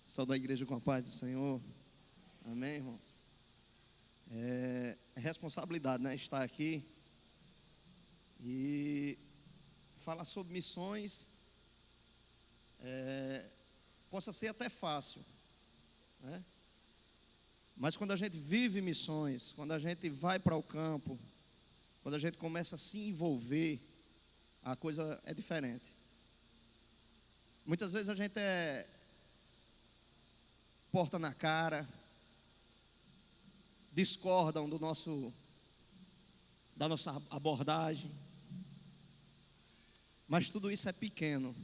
Sou da igreja com a paz do Senhor. Amém, irmãos? É responsabilidade, né? Estar aqui e falar sobre missões. Possa ser até fácil, né? Mas quando a gente vive missões, quando a gente vai para o campo, quando a gente começa a se envolver, a coisa é diferente. Muitas vezes a gente porta na cara, discordam da nossa abordagem, mas tudo isso é pequeno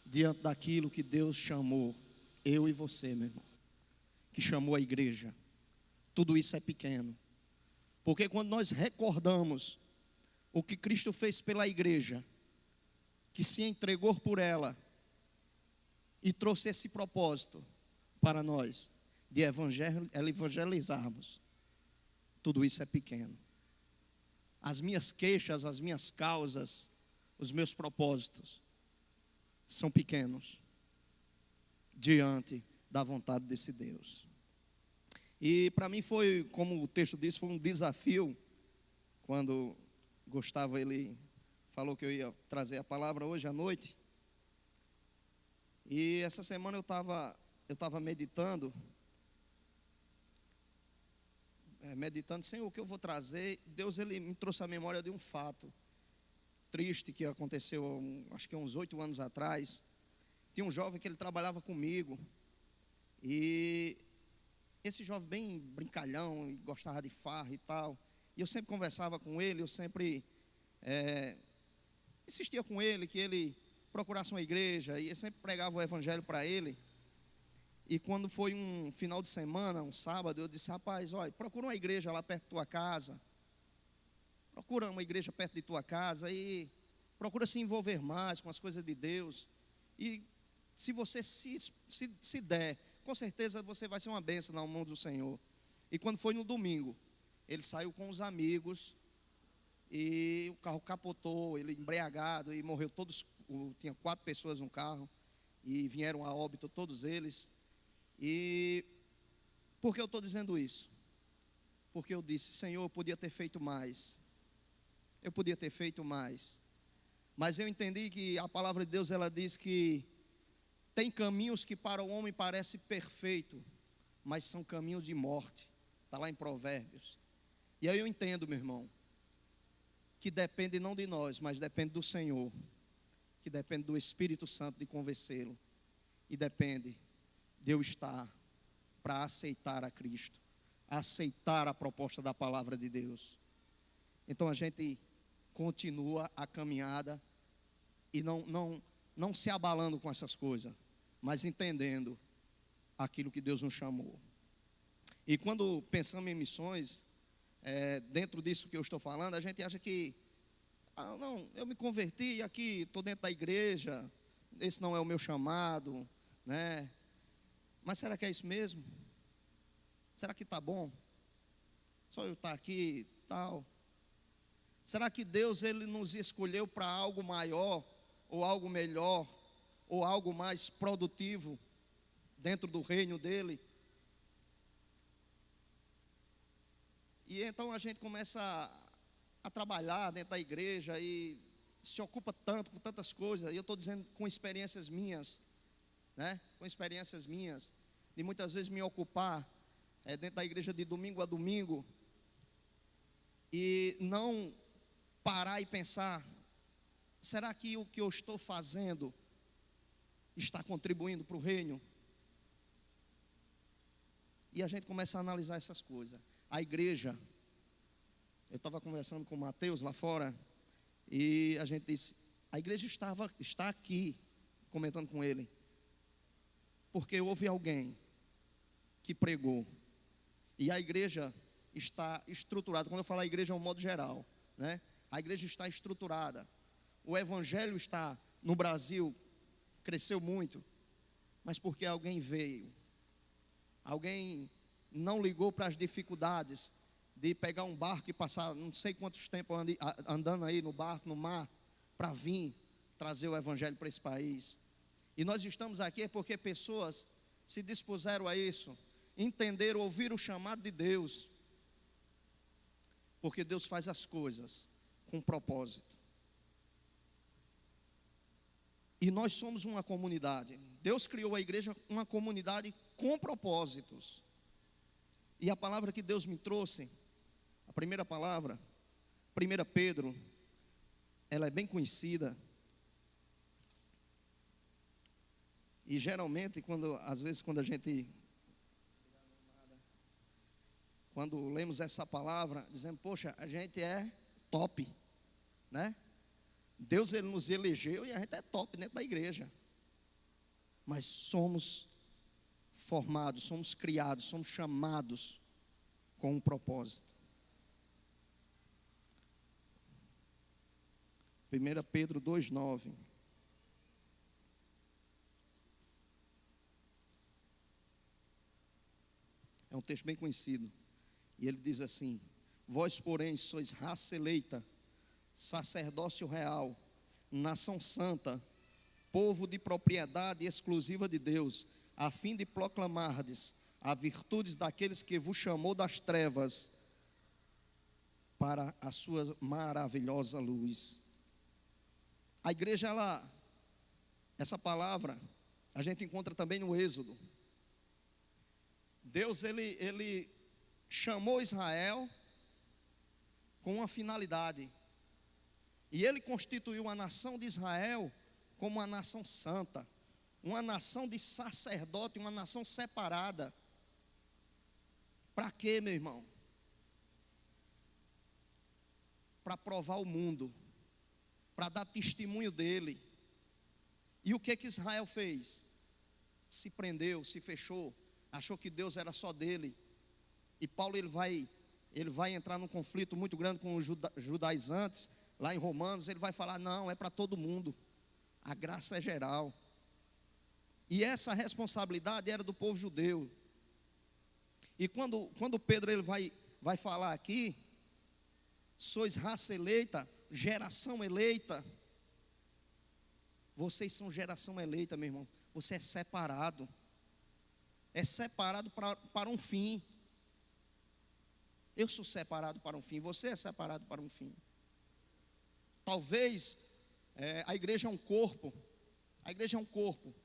diante daquilo que Deus chamou eu e você, meu irmão, que chamou a igreja. Tudo isso é pequeno, porque quando nós recordamos o que Cristo fez pela igreja, que se entregou por ela e trouxe esse propósito para nós, de evangelizarmos, tudo isso é pequeno. As minhas queixas, as minhas causas, os meus propósitos são pequenos diante da vontade desse Deus. E para mim foi, como o texto diz, foi um desafio. Quando Gustavo, ele falou que eu ia trazer a palavra hoje à noite. E essa semana eu estava meditando, Senhor, o que eu vou trazer? Deus, ele me trouxe à memória de um fato triste que aconteceu, acho que uns 8 anos atrás. Tinha um jovem que ele trabalhava comigo, e esse jovem bem brincalhão, e gostava de farra e tal, e eu sempre conversava com ele, eu sempre insistia com ele, que ele procurasse uma igreja, e eu sempre pregava o evangelho para ele. E quando foi um final de semana, um sábado, eu disse: rapaz, olha, procura uma igreja lá perto da tua casa, procura uma igreja perto de tua casa e procura se envolver mais com as coisas de Deus. E se você se der, com certeza você vai ser uma bênção na mão do Senhor. E quando foi no domingo, ele saiu com os amigos e o carro capotou, ele embriagado, e morreu todos. Tinha 4 pessoas no carro e vieram a óbito todos eles. E por que eu estou dizendo isso? Porque eu disse: Senhor, eu podia ter feito mais. Eu podia ter feito mais. Mas eu entendi que a palavra de Deus, ela diz que tem caminhos que para o homem parece perfeito, mas são caminhos de morte. Está lá em Provérbios. E aí eu entendo, meu irmão, que depende não de nós, mas depende do Senhor, que depende do Espírito Santo de convencê-lo, e depende de eu estar para aceitar a Cristo, aceitar a proposta da palavra de Deus. Então a gente continua a caminhada e não se abalando com essas coisas, mas entendendo aquilo que Deus nos chamou. E quando pensamos em missões, dentro disso que eu estou falando, a gente acha que não, eu me converti e aqui estou dentro da igreja, esse não é o meu chamado, né? Mas será que é isso mesmo? Será que está bom? Só eu estar aqui e tal? Será que Deus, ele nos escolheu para algo maior, ou algo melhor, ou algo mais produtivo dentro do reino dele? E então a gente começa a trabalhar dentro da igreja e se ocupa tanto com tantas coisas. E eu estou dizendo com experiências minhas, né? Com experiências minhas, de muitas vezes me ocupar dentro da igreja de domingo a domingo, e não parar e pensar: será que o que eu estou fazendo está contribuindo para o reino? E a gente começa a analisar essas coisas. A igreja, eu estava conversando com o Mateus lá fora, e a gente disse: a igreja está aqui, comentando com ele, porque houve alguém que pregou. E a igreja está estruturada. Quando eu falo a igreja é um modo geral, né? A igreja está estruturada. O evangelho está no Brasil, cresceu muito, mas porque alguém veio. Alguém não ligou para as dificuldades de pegar um barco e passar não sei quantos tempos andando aí no barco, no mar, para vir trazer o evangelho para esse país. E nós estamos aqui porque pessoas se dispuseram a isso, entenderam, ouviram o chamado de Deus. Porque Deus faz as coisas com propósito. E nós somos uma comunidade. Deus criou a igreja, uma comunidade com propósitos. E a palavra que Deus me trouxe, a primeira palavra, 1 Pedro, ela é bem conhecida. E geralmente, às vezes quando lemos essa palavra, dizemos, poxa, a gente é top, né? Deus, Ele nos elegeu e a gente é top dentro da igreja. Mas somos formados, somos criados, somos chamados com um propósito. 1 Pedro 2,9. É um texto bem conhecido. E ele diz assim: vós, porém, sois raça eleita, sacerdócio real, nação santa, povo de propriedade exclusiva de Deus, a fim de proclamardes as virtudes daqueles que vos chamou das trevas para a sua maravilhosa luz. A igreja, essa palavra, a gente encontra também no Êxodo. Deus, ele chamou Israel com uma finalidade. E Ele constituiu a nação de Israel como uma nação santa, uma nação de sacerdote, uma nação separada. Para quê, meu irmão? Para provar o mundo, para dar testemunho dele. E o que Israel fez? Se prendeu, se fechou, achou que Deus era só dele. E Paulo ele vai entrar num conflito muito grande com os judaizantes, lá em Romanos. Ele vai falar, não, é para todo mundo, a graça é geral. E essa responsabilidade era do povo judeu. E quando Pedro ele vai falar aqui, sois raça eleita, geração eleita. Vocês são geração eleita, meu irmão. Você é separado. É separado para um fim. Eu sou separado para um fim. Você é separado para um fim. Talvez a igreja é um corpo. A igreja é um corpo.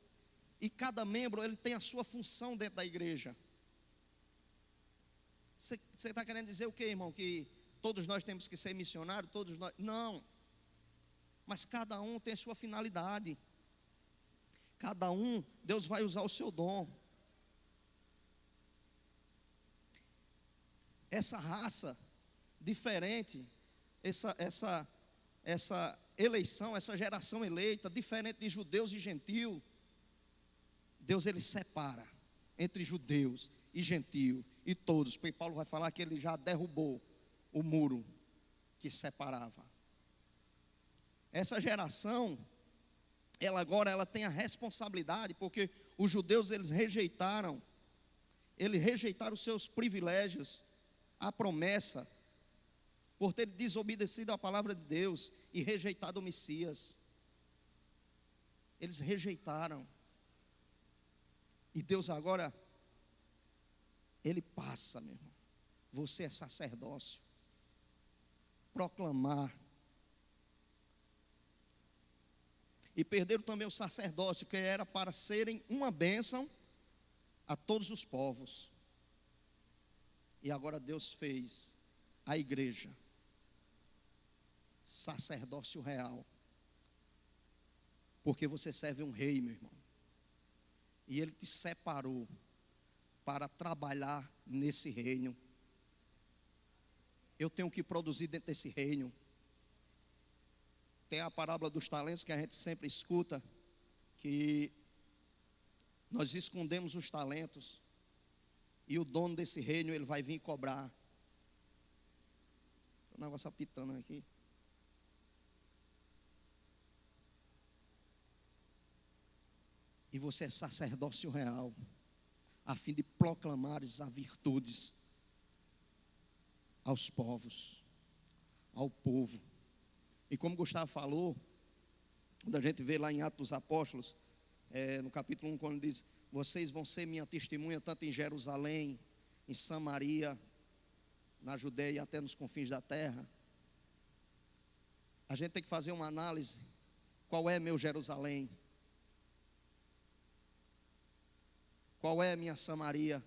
E cada membro ele tem a sua função dentro da igreja. Você está querendo dizer o quê, irmão? Que todos nós temos que ser missionários? Todos nós? Não. Mas cada um tem a sua finalidade. Cada um, Deus vai usar o seu dom. Essa raça diferente, essa eleição, essa geração eleita, diferente de judeus e gentios, Deus ele separa entre judeus e gentios e todos. Porque Paulo vai falar que ele já derrubou o muro que separava. Essa geração, ela tem a responsabilidade, porque os judeus eles rejeitaram os seus privilégios, a promessa, por ter desobedecido a palavra de Deus e rejeitado o Messias. Eles rejeitaram. E Deus agora, Ele passa, meu irmão. Você é sacerdócio. Proclamar. E perderam também o sacerdócio, que era para serem uma bênção a todos os povos. E agora Deus fez a igreja sacerdócio real. Porque você serve um rei, meu irmão. E Ele te separou para trabalhar nesse reino. Eu tenho que produzir dentro desse reino. Tem a parábola dos talentos que a gente sempre escuta, que nós escondemos os talentos e o dono desse reino ele vai vir cobrar. O negócio apitando aqui. E você é sacerdócio real, a fim de proclamares as virtudes aos povos, ao povo. E como Gustavo falou, quando a gente vê lá em Atos dos Apóstolos, no capítulo 1, quando diz: vocês vão ser minha testemunha tanto em Jerusalém, em Samaria, na Judeia e até nos confins da terra. A gente tem que fazer uma análise. Qual é meu Jerusalém? Qual é a minha Samaria?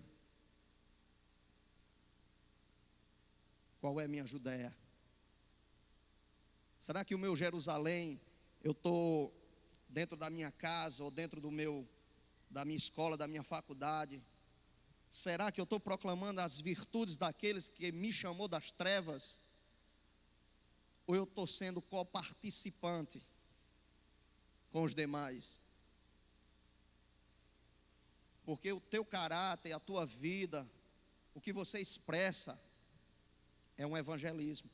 Qual é a minha Judeia? Será que o meu Jerusalém, eu estou dentro da minha casa ou dentro da minha escola, da minha faculdade? Será que eu estou proclamando as virtudes daqueles que me chamou das trevas? Ou eu estou sendo coparticipante com os demais? Porque o teu caráter, a tua vida, o que você expressa, é um evangelismo,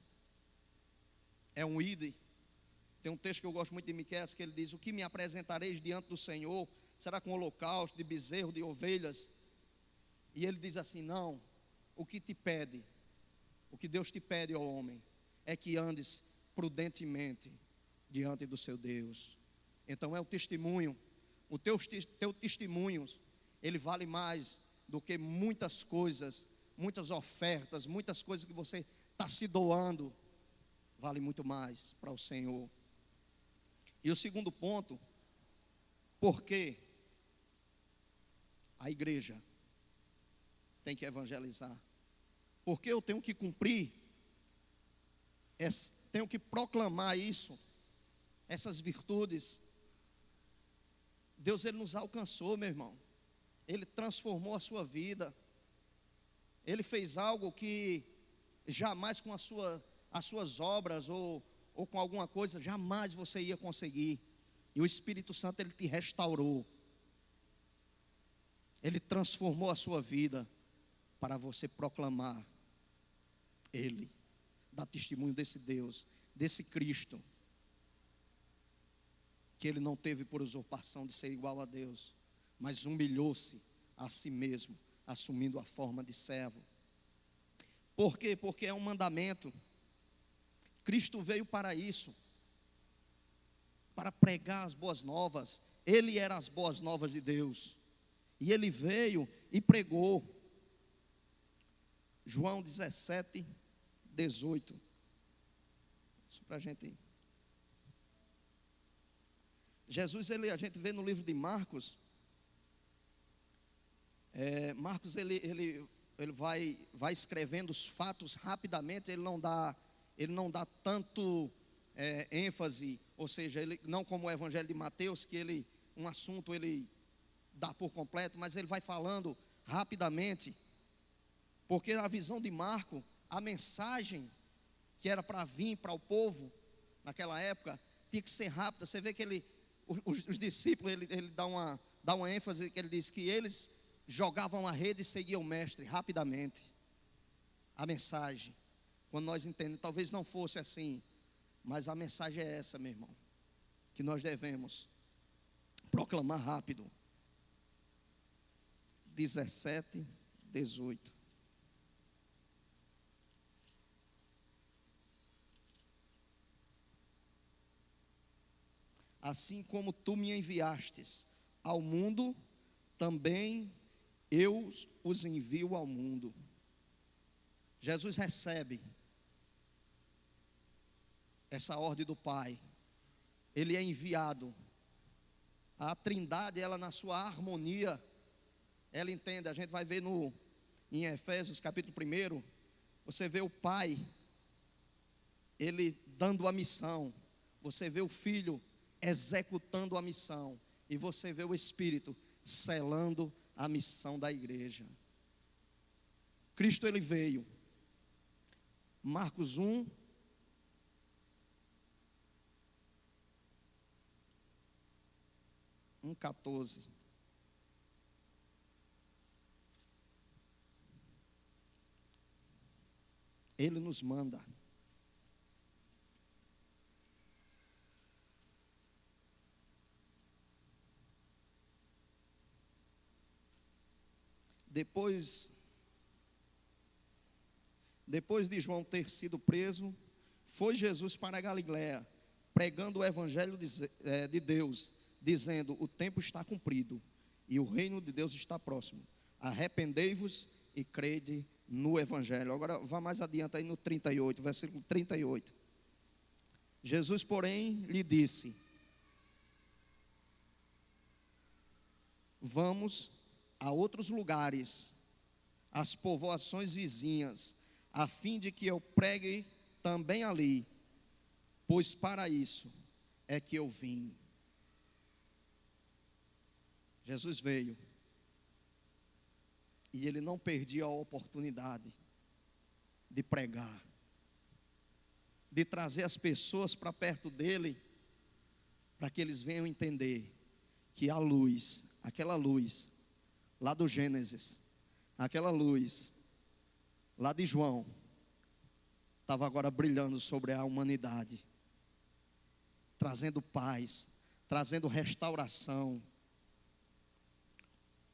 é um ide. Tem um texto que eu gosto muito de Miqueias, que ele diz: o que me apresentareis diante do Senhor? Será com holocausto, de bezerro, de ovelhas? E ele diz assim: não, o que te pede, o que Deus te pede, ó homem, é que andes prudentemente diante do seu Deus. Então é o testemunho, o teu testemunho, ele vale mais do que muitas coisas, muitas ofertas, muitas coisas que você está se doando, vale muito mais para o Senhor. E o segundo ponto, por que a igreja tem que evangelizar? Porque eu tenho que cumprir, tenho que proclamar isso, essas virtudes. Deus, Ele nos alcançou, meu irmão. Ele transformou a sua vida. Ele fez algo que jamais com as suas obras ou com alguma coisa, jamais você ia conseguir. E o Espírito Santo, Ele te restaurou. Ele transformou a sua vida para você proclamar Ele, dar testemunho desse Deus, desse Cristo, que Ele não teve por usurpação de ser igual a Deus, mas humilhou-se a si mesmo, assumindo a forma de servo. Por quê? Porque é um mandamento. Cristo veio para isso, para pregar as boas novas. Ele era as boas novas de Deus, e Ele veio e pregou. João 17, 18. Isso para a gente. Jesus, a gente vê no livro de Marcos. Marcos, ele vai escrevendo os fatos rapidamente. Ele não dá tanto ênfase, ou seja, ele não como o Evangelho de Mateus, que um assunto ele dá por completo, mas ele vai falando rapidamente, porque na visão de Marco, a mensagem que era para vir para o povo naquela época tinha que ser rápida. Você vê que os discípulos, ele dá uma ênfase, que ele diz que eles jogavam a rede e seguiam o mestre rapidamente. A mensagem, quando nós entendemos, talvez não fosse assim, mas a mensagem é essa, meu irmão, que nós devemos proclamar rápido. 17, 18. Assim como tu me enviastes ao mundo, também eu os envio ao mundo. Jesus recebe essa ordem do Pai. Ele é enviado. A Trindade, ela na sua harmonia, ela entende. A gente vai ver em Efésios capítulo 1, você vê o Pai, Ele dando a missão. Você vê o Filho executando a missão. E você vê o Espírito selando a missão da igreja. Cristo, Ele veio. Marcos 1, um 14. Ele nos manda. Depois de João ter sido preso, foi Jesus para a Galiléia, pregando o evangelho de Deus, dizendo: o tempo está cumprido e o reino de Deus está próximo. Arrependei-vos e crede no Evangelho. Agora vá mais adiante aí no 38, versículo 38. Jesus, porém, lhe disse: vamos a outros lugares, às povoações vizinhas, a fim de que eu pregue também ali, pois para isso é que eu vim. Jesus veio e ele não perdia a oportunidade de pregar, de trazer as pessoas para perto dele, para que eles venham entender que a luz, aquela luz lá do Gênesis, aquela luz lá de João, estava agora brilhando sobre a humanidade, trazendo paz, trazendo restauração.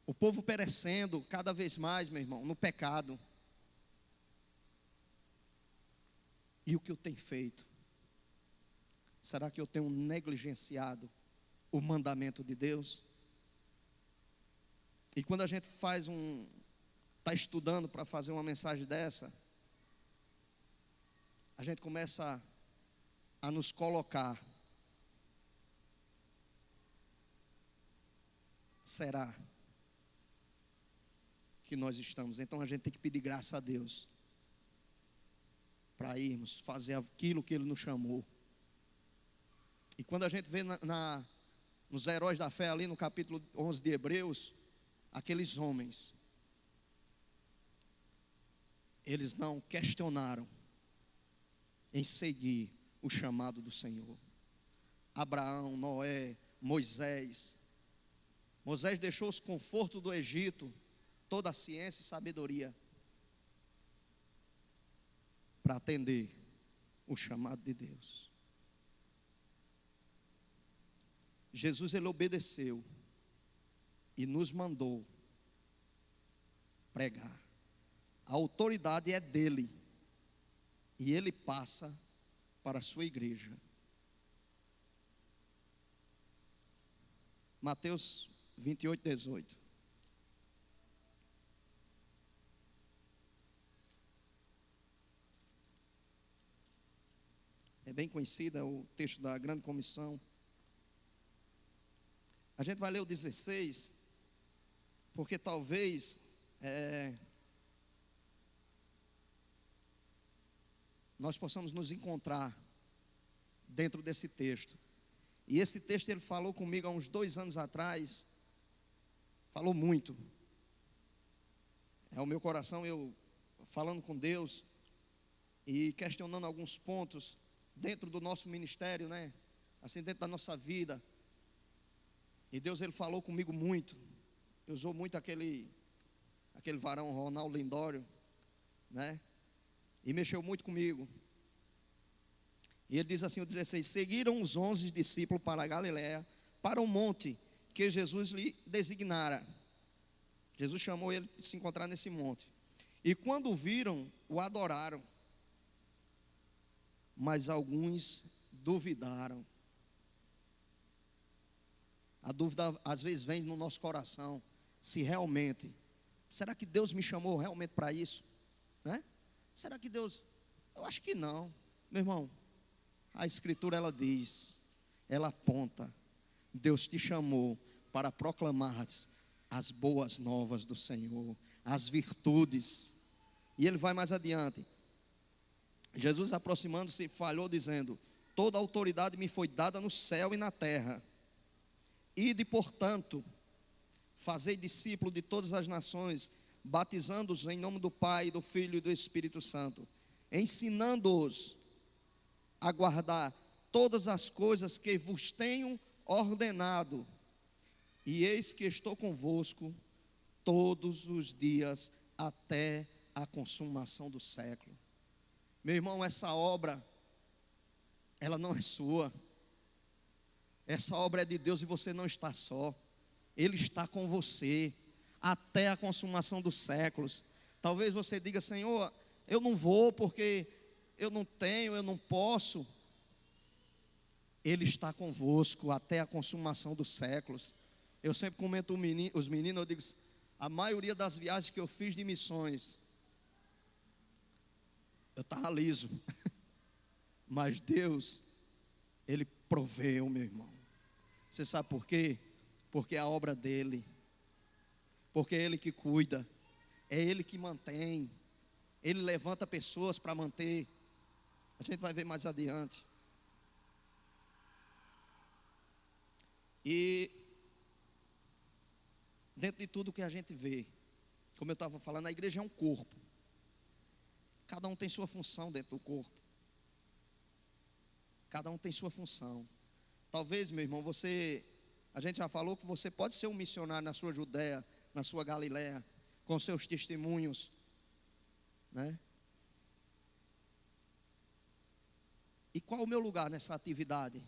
O povo perecendo cada vez mais, meu irmão, no pecado. E o que eu tenho feito? Será que eu tenho negligenciado o mandamento de Deus? E quando a gente está estudando para fazer uma mensagem dessa, a gente começa a nos colocar. Será que nós estamos? Então a gente tem que pedir graça a Deus para irmos fazer aquilo que Ele nos chamou. E quando a gente vê nos heróis da fé ali no capítulo 11 de Hebreus, aqueles homens, eles não questionaram em seguir o chamado do Senhor. Abraão, Noé, Moisés. Moisés deixou os confortos do Egito, toda a ciência e sabedoria, para atender o chamado de Deus. Jesus, ele obedeceu e nos mandou pregar. A autoridade é dele e ele passa para a sua igreja. Mateus 28, 18. É bem conhecida o texto da grande comissão. A gente vai ler o 16, porque talvez nós possamos nos encontrar dentro desse texto. E esse texto ele falou comigo há uns 2 anos atrás, falou muito. É o meu coração, eu falando com Deus e questionando alguns pontos dentro do nosso ministério, né? Assim, dentro da nossa vida. E Deus, ele falou comigo muito. Usou muito aquele varão Ronaldo Lindório, né? E mexeu muito comigo. E ele diz assim, o 16: seguiram os 11 discípulos para a Galiléia, para o monte que Jesus lhe designara. Jesus chamou ele para se encontrar nesse monte. E quando o viram, o adoraram. Mas alguns duvidaram. A dúvida às vezes vem no nosso coração, se realmente, será que Deus me chamou realmente para isso? Né? Será que Deus, eu acho que não. Meu irmão, a Escritura ela diz, ela aponta, Deus te chamou para proclamar as boas novas do Senhor, as virtudes. E ele vai mais adiante. Jesus, aproximando-se, falou dizendo: toda autoridade me foi dada no céu e na terra. Ide, portanto, fazei discípulos de todas as nações, batizando-os em nome do Pai, do Filho e do Espírito Santo, ensinando-os a guardar todas as coisas que vos tenho ordenado. E eis que estou convosco todos os dias até a consumação do século. Meu irmão, essa obra, ela não é sua. Essa obra é de Deus e você não está só. Ele está com você até a consumação dos séculos. Talvez você diga: Senhor, eu não vou porque eu não tenho, eu não posso. Ele está convosco até a consumação dos séculos. Eu sempre comento os meninos, eu digo, a maioria das viagens que eu fiz de missões, eu estava liso. Mas Deus, Ele proveu, meu irmão. Você sabe por quê? Porque é a obra dEle. Porque é Ele que cuida. É Ele que mantém. Ele levanta pessoas para manter. A gente vai ver mais adiante. E dentro de tudo que a gente vê, como eu estava falando, a igreja é um corpo. Cada um tem sua função dentro do corpo. Cada um tem sua função. Talvez, meu irmão, a gente já falou que você pode ser um missionário na sua Judéia, na sua Galiléia, com seus testemunhos, né? E qual o meu lugar nessa atividade?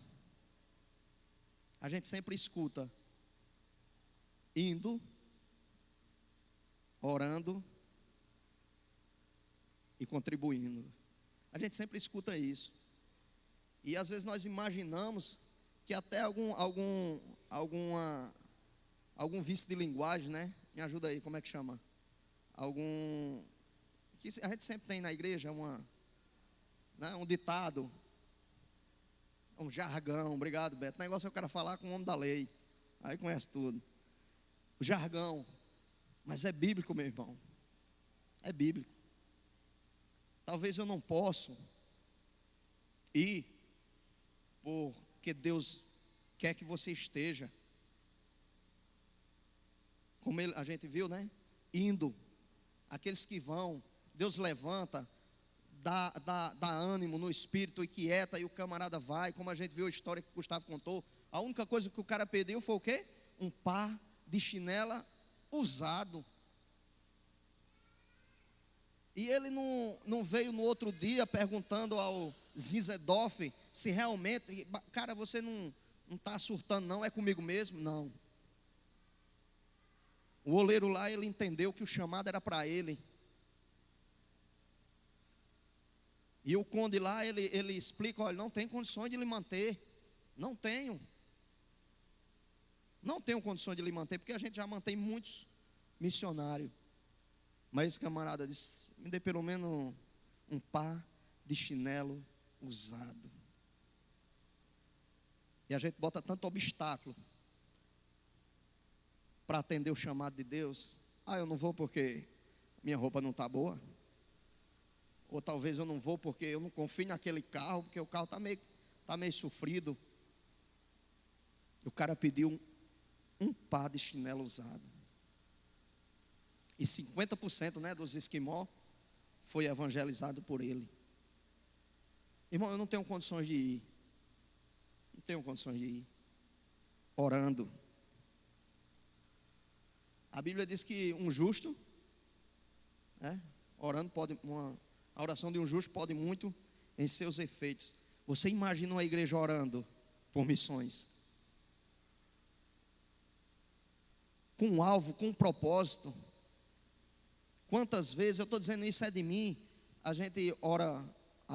A gente sempre escuta, indo, orando e contribuindo. A gente sempre escuta isso. E às vezes nós imaginamos que até algum vício de linguagem, né? Me ajuda aí, como é que chama? Que a gente sempre tem na igreja, né? Um ditado, um jargão. Obrigado, Beto. O negócio é o cara falar com o homem da lei. Aí conhece tudo. O jargão. Mas é bíblico, meu irmão. É bíblico. Talvez eu não possa ir porque Deus quer que você esteja. Como a gente viu, né? Indo. Aqueles que vão, Deus levanta, dá ânimo no espírito e quieta, e o camarada vai. Como a gente viu a história que o Gustavo contou. A única coisa que o cara pediu foi o quê? Um par de chinela usado. E ele não veio no outro dia perguntando ao Zizedoff se realmente, cara, você não está surtando não, é comigo mesmo? Não. O oleiro lá, ele entendeu que o chamado era para ele. E o conde lá, ele explica, olha, não tem condições de lhe manter. Não tenho. Não tenho condições de lhe manter, porque a gente já mantém muitos missionários. Mas esse camarada disse, me dê pelo menos um par de chinelo usado. E a gente bota tanto obstáculo para atender o chamado de Deus. Eu não vou porque minha roupa não está boa. Ou talvez eu não vou porque eu não confio naquele carro, porque o carro está meio sofrido. O cara pediu um par de chinelo usado. E 50%, né, dos esquimó foi evangelizado por ele. Irmão, eu não tenho condições de ir. Não tenho condições de ir. Orando. A Bíblia diz que um justo, né, orando a oração de um justo pode muito em seus efeitos. Você imagina uma igreja orando por missões? Com um alvo, com um propósito. Quantas vezes, eu estou dizendo isso é de mim, a gente ora,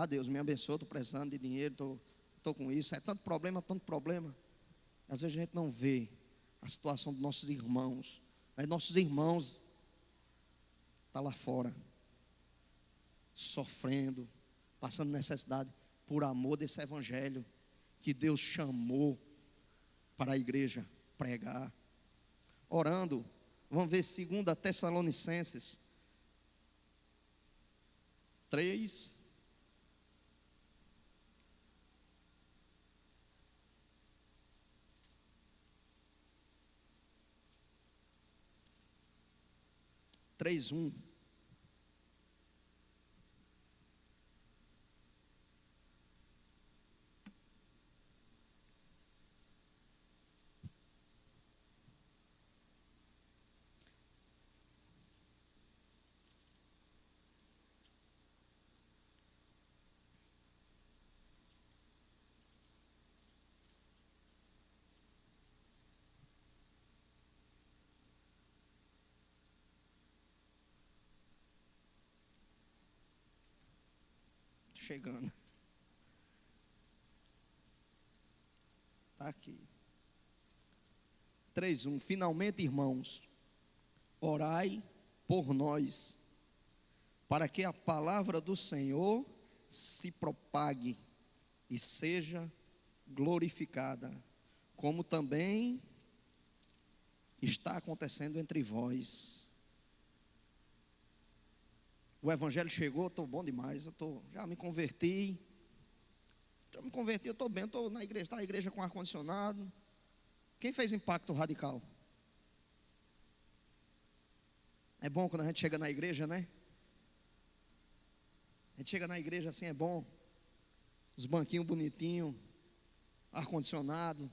Deus me abençoe, estou precisando de dinheiro, estou com isso, é tanto problema. Às vezes a gente não vê a situação dos nossos irmãos. Nossos irmãos estão lá fora, sofrendo, passando necessidade, por amor desse evangelho que Deus chamou para a igreja pregar. Orando, vamos ver 2 Tessalonicenses 3. Três, 1. Chegando. aqui. 3:1. Finalmente, irmãos, orai por nós, para que a palavra do Senhor se propague e seja glorificada, como também está acontecendo entre vós. O evangelho chegou, estou bom demais, já me converti, eu estou bem, estou na igreja, está a igreja com ar-condicionado. Quem fez impacto radical? É bom quando a gente chega na igreja, né? A gente chega na igreja assim, é bom. Os banquinhos bonitinhos, ar-condicionado.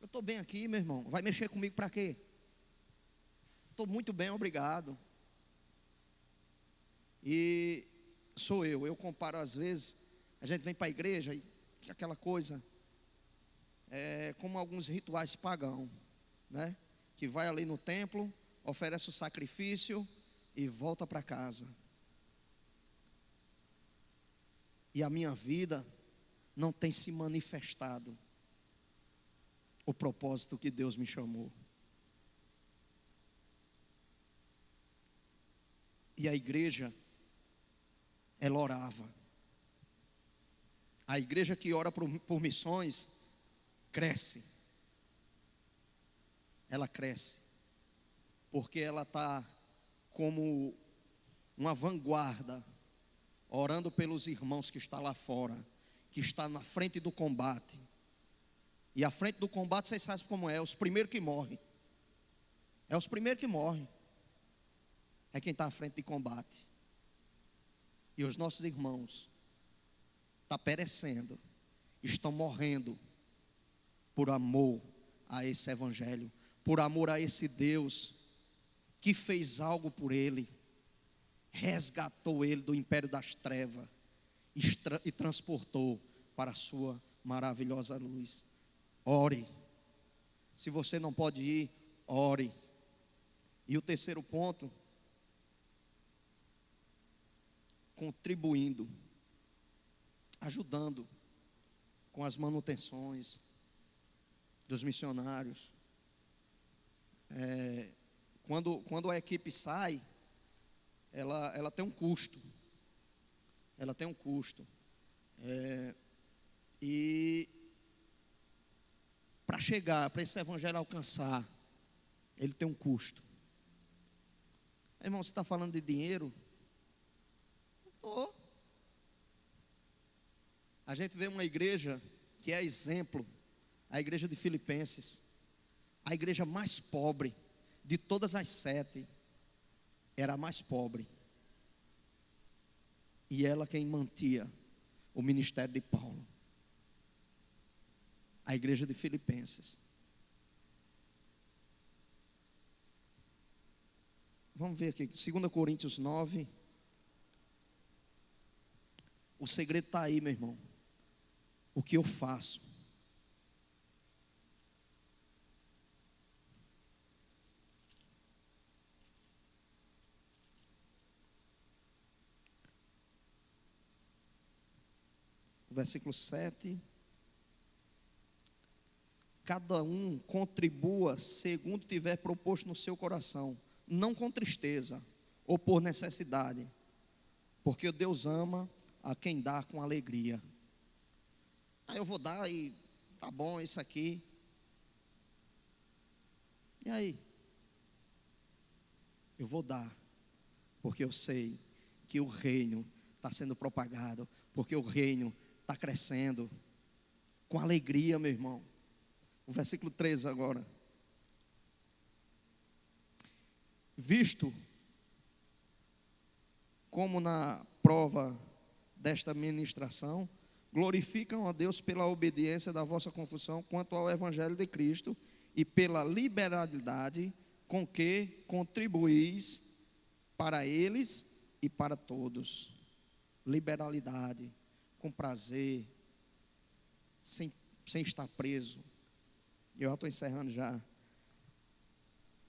Eu estou bem aqui, meu irmão. Vai mexer comigo para quê? Estou muito bem, obrigado. E sou eu comparo às vezes, a gente vem para a igreja e aquela coisa, como alguns rituais pagãos, né? Que vai ali no templo, oferece o sacrifício e volta para casa. E a minha vida não tem se manifestado o propósito que Deus me chamou. E a igreja, ela orava. A igreja que ora por missões, cresce. Ela cresce. Porque ela está como uma vanguarda, orando pelos irmãos que estão lá fora, que está na frente do combate. E a frente do combate, vocês sabem como é os primeiros que morrem. É os primeiros que morrem. É quem está à frente de combate. E os nossos irmãos estão perecendo, estão morrendo por amor a esse evangelho, por amor a esse Deus que fez algo por ele, resgatou ele do império das trevas e transportou para a sua maravilhosa luz. Ore. Se você não pode ir, ore. E o terceiro ponto, contribuindo, ajudando com as manutenções dos missionários. Quando a equipe sai, ela tem um custo. Ela tem um custo. E para chegar, para esse evangelho alcançar, ele tem um custo. Irmão, você está falando de dinheiro? A gente vê uma igreja que é exemplo, a igreja de Filipenses, a igreja mais pobre de todas as 7, era a mais pobre. E ela quem mantia o ministério de Paulo. A igreja de Filipenses. Vamos ver aqui, 2 Coríntios 9. O segredo está aí, meu irmão. O que eu faço? Versículo 7. Cada um contribua segundo tiver proposto no seu coração, não com tristeza ou por necessidade, porque Deus ama a quem dá com alegria. Eu vou dar e tá bom isso aqui. E aí? Eu vou dar, porque eu sei que o reino está sendo propagado, porque o reino está crescendo com alegria, meu irmão. O versículo 13 agora. Visto como na prova desta ministração, glorificam a Deus pela obediência da vossa confissão quanto ao evangelho de Cristo e pela liberalidade com que contribuís para eles e para todos. Liberalidade, com prazer, sem estar preso. Eu já estou encerrando já.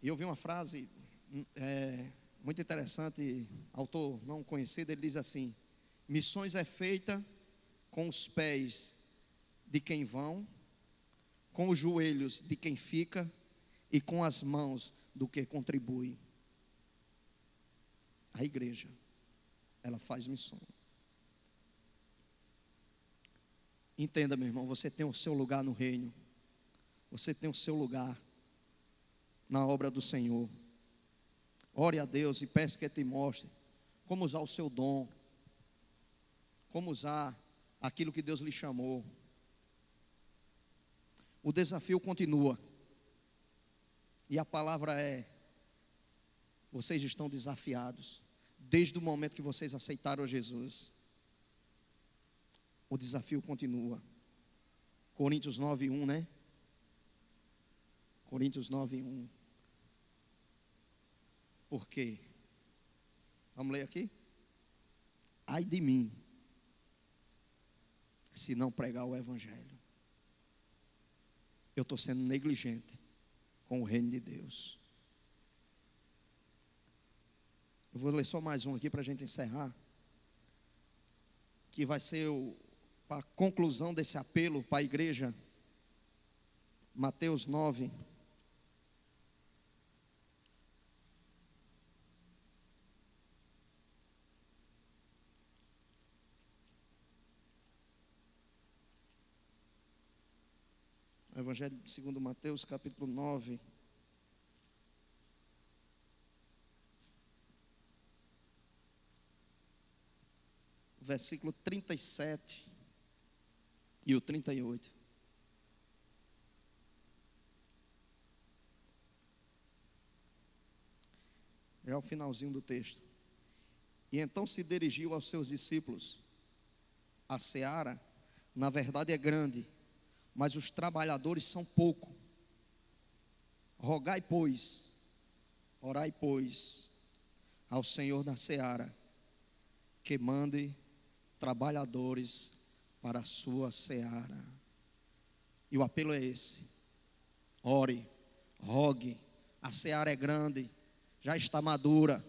E eu vi uma frase muito interessante, autor não conhecido, ele diz assim: missões é feita com os pés de quem vão, com os joelhos de quem fica e com as mãos do que contribui. A igreja, ela faz missão. Entenda, meu irmão, você tem o seu lugar no reino. Você tem o seu lugar na obra do Senhor. Ore a Deus e peça que Ele te mostre como usar o seu dom, como usar aquilo que Deus lhe chamou. O desafio continua. E a palavra é: vocês estão desafiados. Desde o momento que vocês aceitaram Jesus, o desafio continua. Coríntios 9:1, né? Coríntios 9:1. Por quê? Vamos ler aqui? Ai de mim, se não pregar o Evangelho. Eu estou sendo negligente com o reino de Deus. Eu vou ler só mais um aqui para a gente encerrar, que vai ser a conclusão desse apelo para a igreja. Mateus 9. Evangelho segundo Mateus, capítulo 9. Versículo 37 e o 38. É o finalzinho do texto. E então se dirigiu aos seus discípulos: a seara, na verdade, é grande, mas os trabalhadores são pouco. Rogai, pois, orai, pois, ao Senhor da seara, que mande trabalhadores para a sua seara. E o apelo é esse: ore, rogue. A seara é grande, já está madura,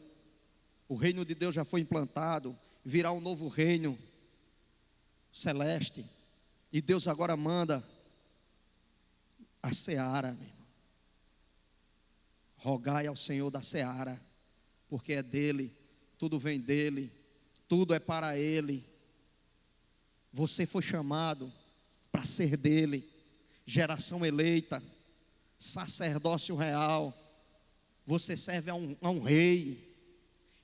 o reino de Deus já foi implantado, virá um novo reino celeste, e Deus agora manda a seara, meu irmão. Rogai ao Senhor da seara, porque é dele, tudo vem dele, tudo é para ele. Você foi chamado para ser dele, geração eleita, sacerdócio real. Você serve a um rei,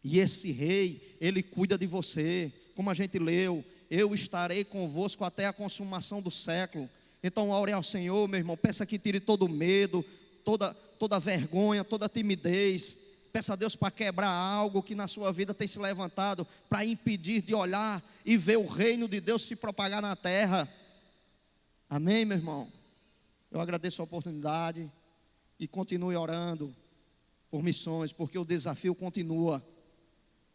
e esse rei, ele cuida de você. Como a gente leu: eu estarei convosco até a consumação do século. Então ore ao Senhor, meu irmão, peça que tire todo medo, toda vergonha, toda timidez. Peça a Deus para quebrar algo que na sua vida tem se levantado para impedir de olhar e ver o reino de Deus se propagar na terra. Amém, meu irmão? Eu agradeço a oportunidade e continue orando por missões, porque o desafio continua.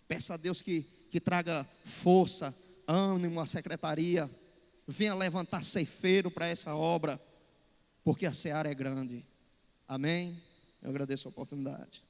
Peça a Deus que traga força, ânimo à secretaria. Venha levantar ceifeiro para essa obra, porque a seara é grande. Amém? Eu agradeço a oportunidade.